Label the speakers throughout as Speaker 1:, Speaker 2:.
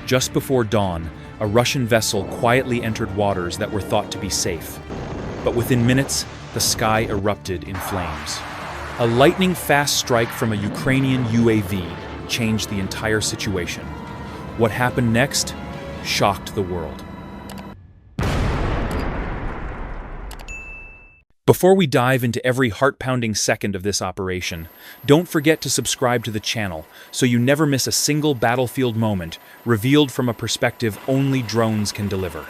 Speaker 1: Just before dawn, a Russian vessel quietly entered waters that were thought to be safe. But within minutes, the sky erupted in flames. A lightning-fast strike from a Ukrainian UAV changed the entire situation. What happened next shocked the world. Before we dive into every heart-pounding second of this operation, don't forget to subscribe to the channel so you never miss a single battlefield moment revealed from a perspective only drones can deliver.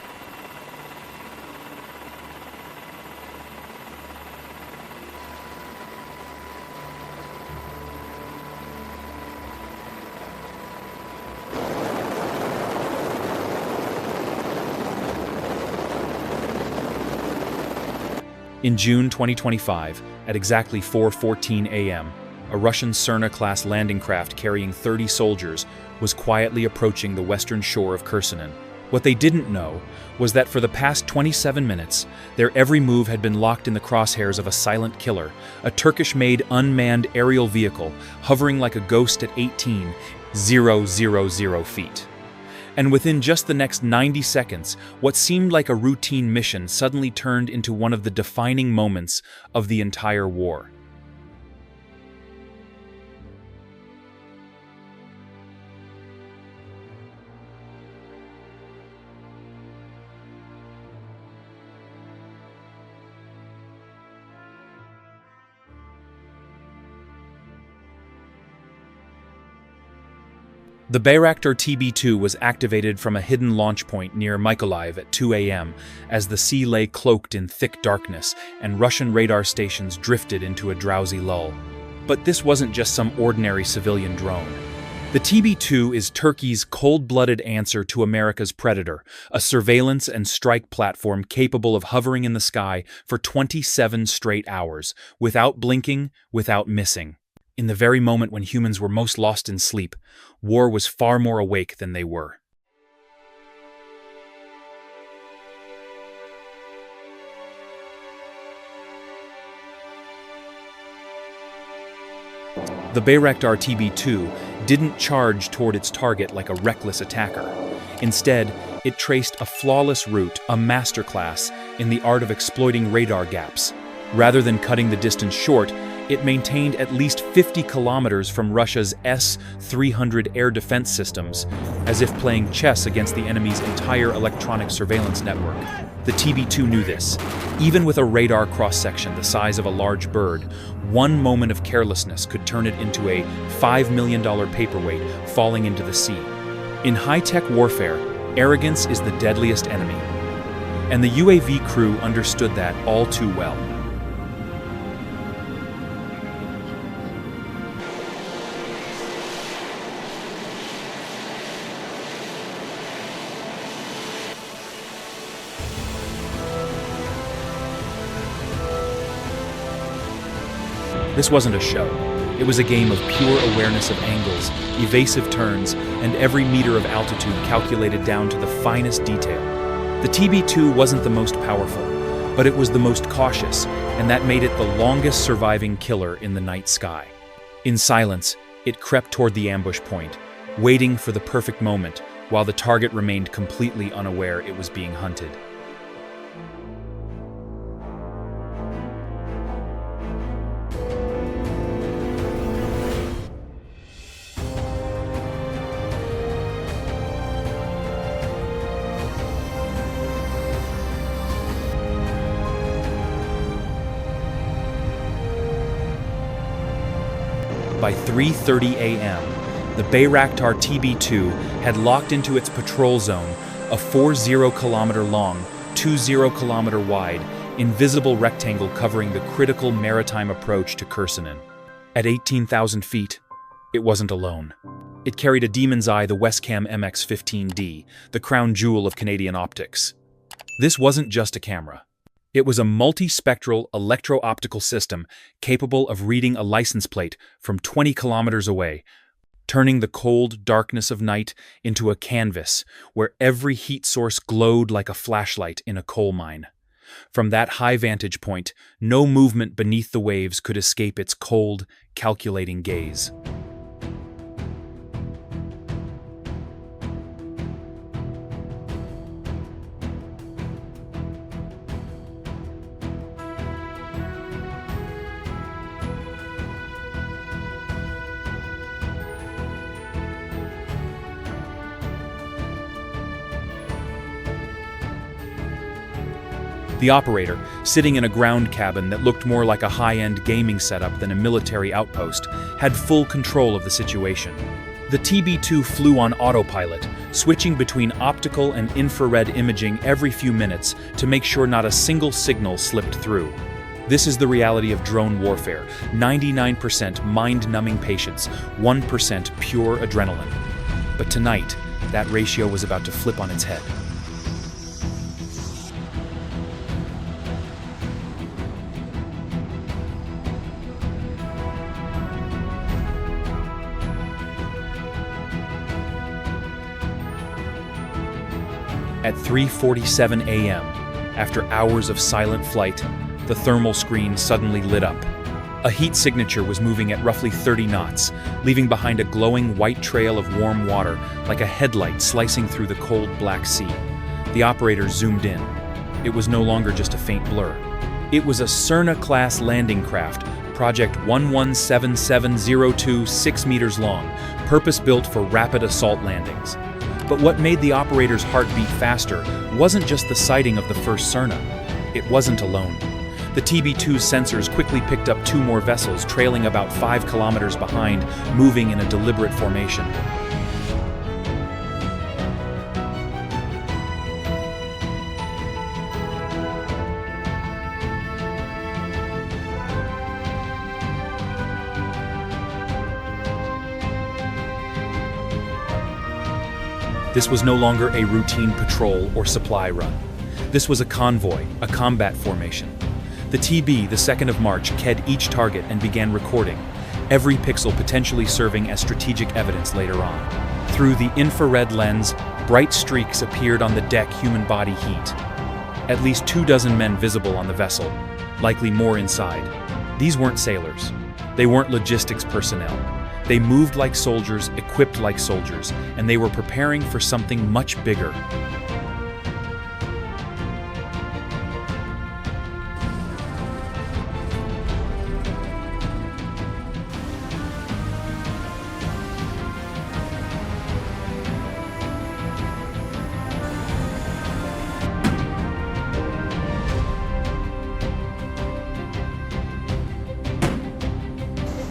Speaker 1: In June 2025, at exactly 4:14 a.m., a Russian Cerna-class landing craft carrying 30 soldiers was quietly approaching the western shore of Kherson. What they didn't know was that for the past 27 minutes, their every move had been locked in the crosshairs of a silent killer, a Turkish-made unmanned aerial vehicle hovering like a ghost at 18,000 feet. And within just the next 90 seconds, what seemed like a routine mission suddenly turned into one of the defining moments of the entire war. The Bayraktar TB2 was activated from a hidden launch point near Mykolaiv at 2 a.m. as the sea lay cloaked in thick darkness and Russian radar stations drifted into a drowsy lull. But this wasn't just some ordinary civilian drone. The TB2 is Turkey's cold-blooded answer to America's Predator, a surveillance and strike platform capable of hovering in the sky for 27 straight hours, without blinking, without missing. In the very moment when humans were most lost in sleep, war was far more awake than they were. The Bayraktar TB2 didn't charge toward its target like a reckless attacker. Instead, it traced a flawless route, a masterclass in the art of exploiting radar gaps. Rather than cutting the distance short, it maintained at least 50 kilometers from Russia's S-300 air defense systems, as if playing chess against the enemy's entire electronic surveillance network. The TB2 knew this. Even with a radar cross-section the size of a large bird, one moment of carelessness could turn it into a $5 million paperweight falling into the sea. In high-tech warfare, arrogance is the deadliest enemy. And the UAV crew understood that all too well. This wasn't a show. It was a game of pure awareness of angles, evasive turns, and every meter of altitude calculated down to the finest detail. The TB2 wasn't the most powerful, but it was the most cautious, and that made it the longest surviving killer in the night sky. In silence, it crept toward the ambush point, waiting for the perfect moment, while the target remained completely unaware it was being hunted. By 3:30 a.m., the Bayraktar TB2 had locked into its patrol zone, a 40-kilometer long, 20-kilometer wide, invisible rectangle covering the critical maritime approach to Kherson. At 18,000 feet, it wasn't alone. It carried a demon's eye, the Westcam MX-15D, the crown jewel of Canadian optics. This wasn't just a camera. It was a multi-spectral electro-optical system capable of reading a license plate from 20 kilometers away, turning the cold darkness of night into a canvas where every heat source glowed like a flashlight in a coal mine. From that high vantage point, no movement beneath the waves could escape its cold, calculating gaze. The operator, sitting in a ground cabin that looked more like a high-end gaming setup than a military outpost, had full control of the situation. The TB2 flew on autopilot, switching between optical and infrared imaging every few minutes to make sure not a single signal slipped through. This is the reality of drone warfare: 99% mind-numbing patience, 1% pure adrenaline. But tonight, that ratio was about to flip on its head. At 3:47 a.m., after hours of silent flight, the thermal screen suddenly lit up. A heat signature was moving at roughly 30 knots, leaving behind a glowing white trail of warm water like a headlight slicing through the cold Black Sea. The operator zoomed in. It was no longer just a faint blur. It was a Cerna-class landing craft, Project 117702, 6 meters long, purpose-built for rapid assault landings. But what made the operator's heart beat faster wasn't just the sighting of the first Cerna. It wasn't alone. The TB2's sensors quickly picked up 2 more vessels trailing about 5 kilometers behind, moving in a deliberate formation. This was no longer a routine patrol or supply run. This was a convoy, a combat formation. The TB, the 2nd of March, ked each target and began recording, every pixel potentially serving as strategic evidence later on. Through the infrared lens, bright streaks appeared on the deck human body heat. At least 24 men visible on the vessel, likely more inside. These weren't sailors. They weren't logistics personnel. They moved like soldiers, equipped like soldiers, and they were preparing for something much bigger.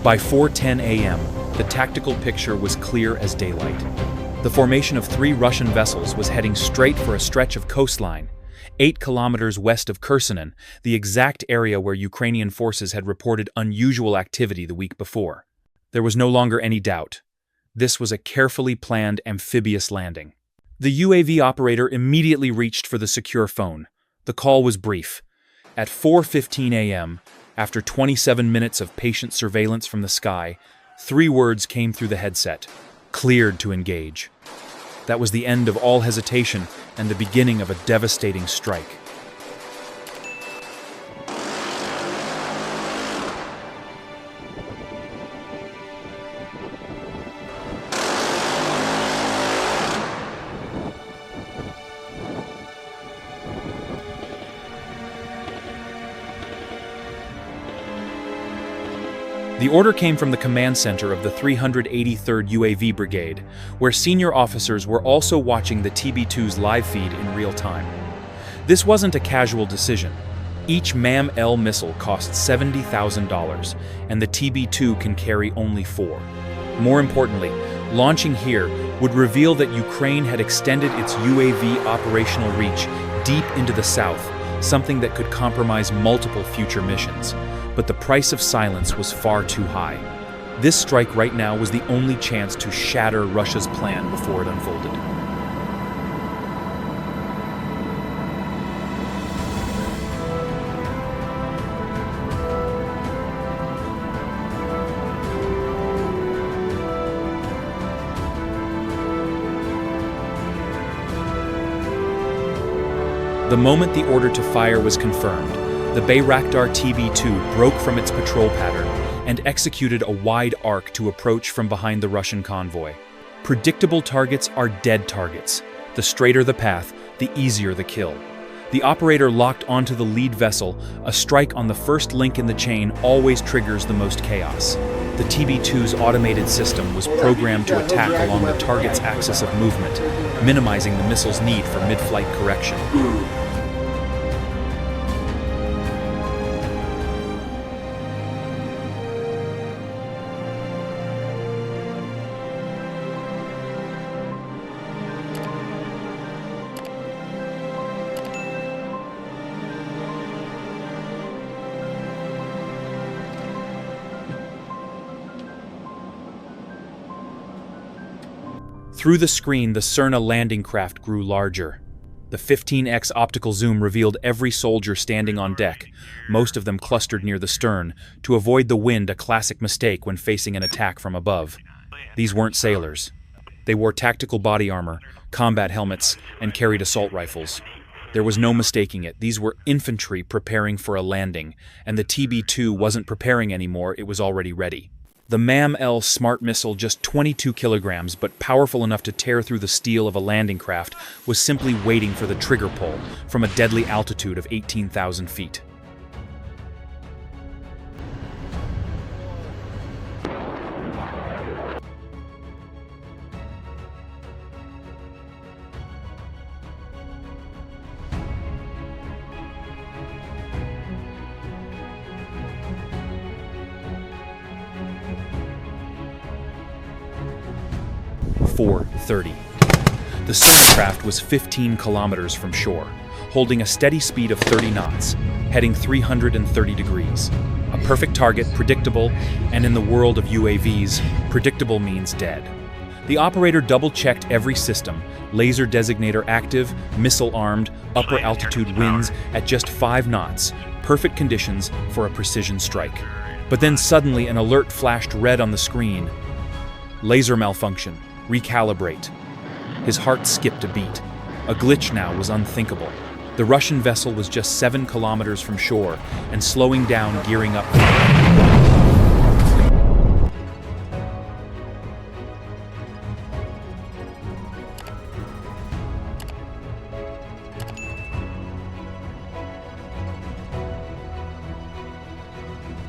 Speaker 1: By 4:10 a.m., the tactical picture was clear as daylight. The formation of 3 Russian vessels was heading straight for a stretch of coastline, 8 kilometers west of Kherson, the exact area where Ukrainian forces had reported unusual activity the week before. There was no longer any doubt. This was a carefully planned amphibious landing. The UAV operator immediately reached for the secure phone. The call was brief. At 4:15 a.m., after 27 minutes of patient surveillance from the sky, 3 words came through the headset: cleared to engage. That was the end of all hesitation and the beginning of a devastating strike. The order came from the command center of the 383rd UAV Brigade, where senior officers were also watching the TB2's live feed in real time. This wasn't a casual decision. Each MAM-L missile costs $70,000, and the TB2 can carry only 4. More importantly, launching here would reveal that Ukraine had extended its UAV operational reach deep into the south, something that could compromise multiple future missions. But the price of silence was far too high. This strike right now was the only chance to shatter Russia's plan before it unfolded. The moment the order to fire was confirmed, the Bayraktar TB2 broke from its patrol pattern and executed a wide arc to approach from behind the Russian convoy. Predictable targets are dead targets. The straighter the path, the easier the kill. The operator locked onto the lead vessel. A strike on the first link in the chain always triggers the most chaos. The TB2's automated system was programmed to attack along the target's axis of movement, minimizing the missile's need for mid-flight correction. Through the screen, the Cerna landing craft grew larger. The 15x optical zoom revealed every soldier standing on deck, most of them clustered near the stern, to avoid the wind, a classic mistake when facing an attack from above. These weren't sailors. They wore tactical body armor, combat helmets, and carried assault rifles. There was no mistaking it. These were infantry preparing for a landing, and the TB2 wasn't preparing anymore, it was already ready. The MAM-L smart missile, just 22 kilograms, but powerful enough to tear through the steel of a landing craft, was simply waiting for the trigger pull from a deadly altitude of 18,000 feet. .30. The Cerna craft was 15 kilometers from shore, holding a steady speed of 30 knots, heading 330 degrees. A perfect target, predictable, and in the world of UAVs, predictable means dead. The operator double-checked every system, laser designator active, missile armed, upper altitude winds at just 5 knots, perfect conditions for a precision strike. But then suddenly an alert flashed red on the screen. Laser malfunction. Recalibrate. His heart skipped a beat. A glitch now was unthinkable. The Russian vessel was just 7 kilometers from shore and slowing down, gearing up.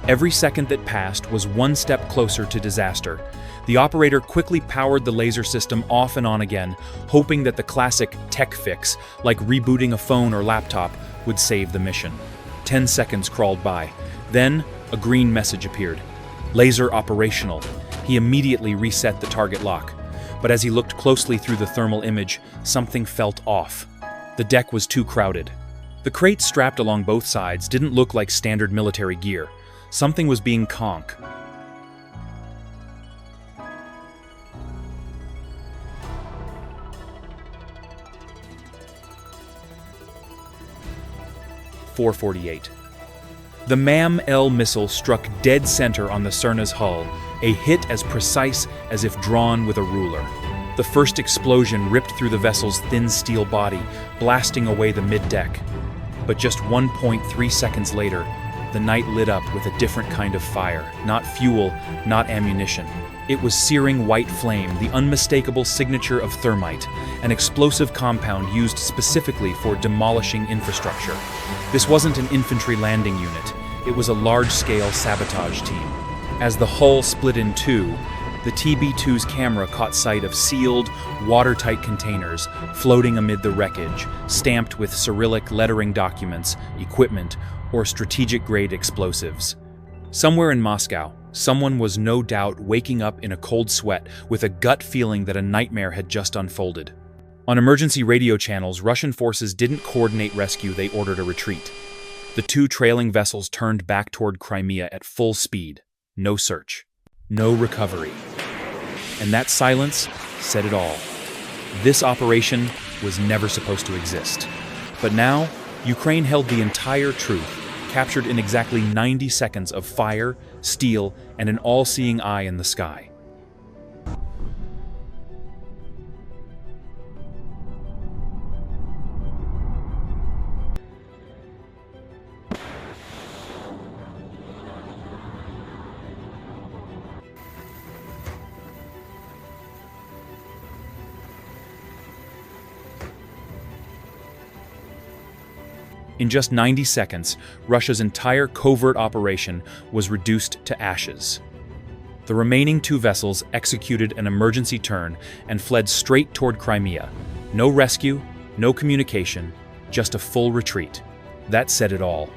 Speaker 1: Every second that passed was one step closer to disaster. The operator quickly powered the laser system off and on again, hoping that the classic tech fix, like rebooting a phone or laptop, would save the mission. 10 seconds crawled by. Then, a green message appeared. Laser operational. He immediately reset the target lock. But as he looked closely through the thermal image, something felt off. The deck was too crowded. The crates strapped along both sides didn't look like standard military gear. Something was being conked. .448. The MAM-L missile struck dead center on the Cerna's hull, a hit as precise as if drawn with a ruler. The first explosion ripped through the vessel's thin steel body, blasting away the mid-deck. But just 1.3 seconds later, the night lit up with a different kind of fire. Not fuel, not ammunition. It was searing white flame, the unmistakable signature of thermite, an explosive compound used specifically for demolishing infrastructure. This wasn't an infantry landing unit, it was a large-scale sabotage team. As the hull split in two, the TB2's camera caught sight of sealed, watertight containers floating amid the wreckage, stamped with Cyrillic lettering documents, equipment, or strategic-grade explosives. Somewhere in Moscow, someone was no doubt waking up in a cold sweat with a gut feeling that a nightmare had just unfolded. On emergency radio channels, Russian forces didn't coordinate rescue, they ordered a retreat. The two trailing vessels turned back toward Crimea at full speed. No search. No recovery. And that silence said it all. This operation was never supposed to exist. But now, Ukraine held the entire truth, captured in exactly 90 seconds of fire, steel, and an all-seeing eye in the sky. In just 90 seconds, Russia's entire covert operation was reduced to ashes. The remaining two vessels executed an emergency turn and fled straight toward Crimea. No rescue, no communication, just a full retreat. That said it all.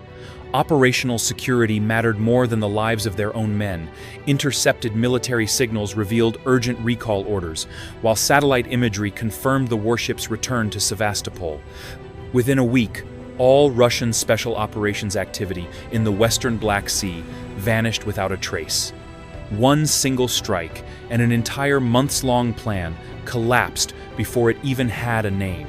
Speaker 1: Operational security mattered more than the lives of their own men. Intercepted military signals revealed urgent recall orders, while satellite imagery confirmed the warship's return to Sevastopol. Within a week, all Russian special operations activity in the western Black Sea vanished without a trace. One single strike, and an entire months-long plan collapsed before it even had a name.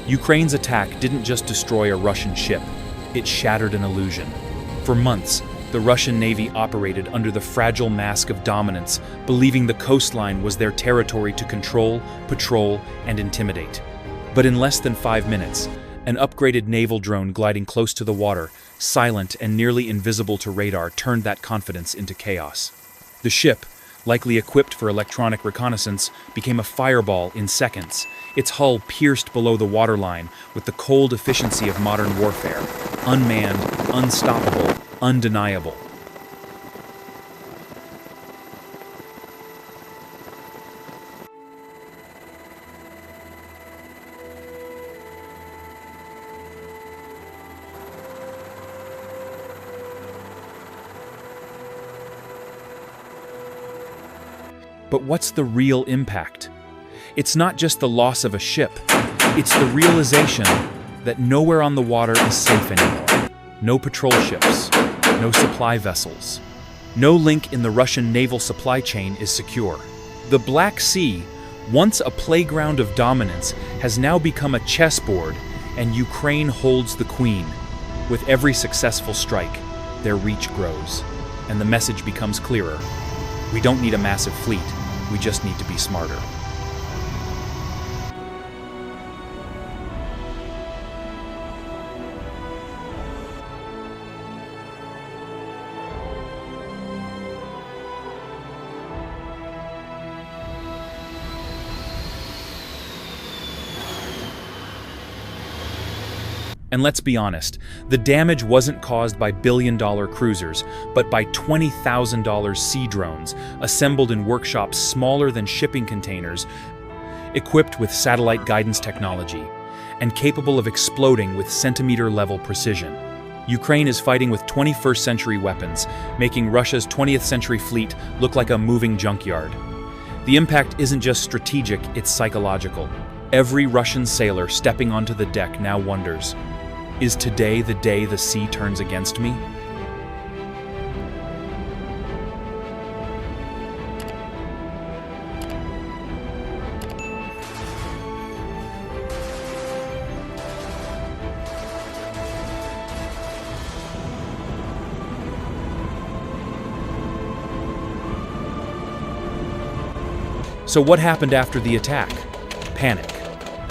Speaker 1: Ukraine's attack didn't just destroy a Russian ship, it shattered an illusion. For months, the Russian Navy operated under the fragile mask of dominance, believing the coastline was their territory to control, patrol, and intimidate. But in less than 5 minutes, an upgraded naval drone gliding close to the water, silent and nearly invisible to radar, turned that confidence into chaos. The ship, likely equipped for electronic reconnaissance, became a fireball in seconds, its hull pierced below the waterline with the cold efficiency of modern warfare. Unmanned, unstoppable, undeniable. But what's the real impact? It's not just the loss of a ship. It's the realization that nowhere on the water is safe anymore. No patrol ships, no supply vessels. No link in the Russian naval supply chain is secure. The Black Sea, once a playground of dominance, has now become a chessboard, and Ukraine holds the queen. With every successful strike, their reach grows, and the message becomes clearer. We don't need a massive fleet, we just need to be smarter. And let's be honest, the damage wasn't caused by billion-dollar cruisers, but by $20,000 sea drones, assembled in workshops smaller than shipping containers, equipped with satellite guidance technology, and capable of exploding with centimeter-level precision. Ukraine is fighting with 21st century weapons, making Russia's 20th century fleet look like a moving junkyard. The impact isn't just strategic, it's psychological. Every Russian sailor stepping onto the deck now wonders, is today the day the sea turns against me? So what happened after the attack? Panic.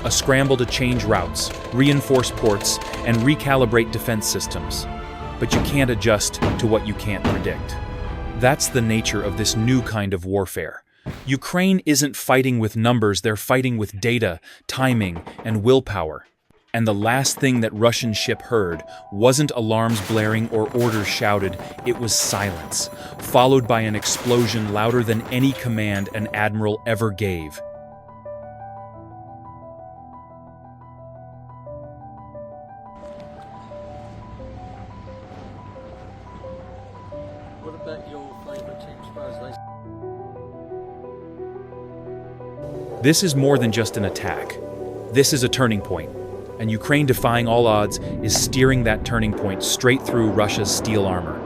Speaker 1: A scramble to change routes, reinforce ports, and recalibrate defense systems. But you can't adjust to what you can't predict. That's the nature of this new kind of warfare. Ukraine isn't fighting with numbers, they're fighting with data, timing, and willpower. And the last thing that Russian ship heard wasn't alarms blaring or orders shouted, it was silence, followed by an explosion louder than any command an admiral ever gave.
Speaker 2: What about your favourite team? Suppose they...
Speaker 1: This is more than just an attack. This is a turning point, and Ukraine, defying all odds, is steering that turning point straight through Russia's steel armor.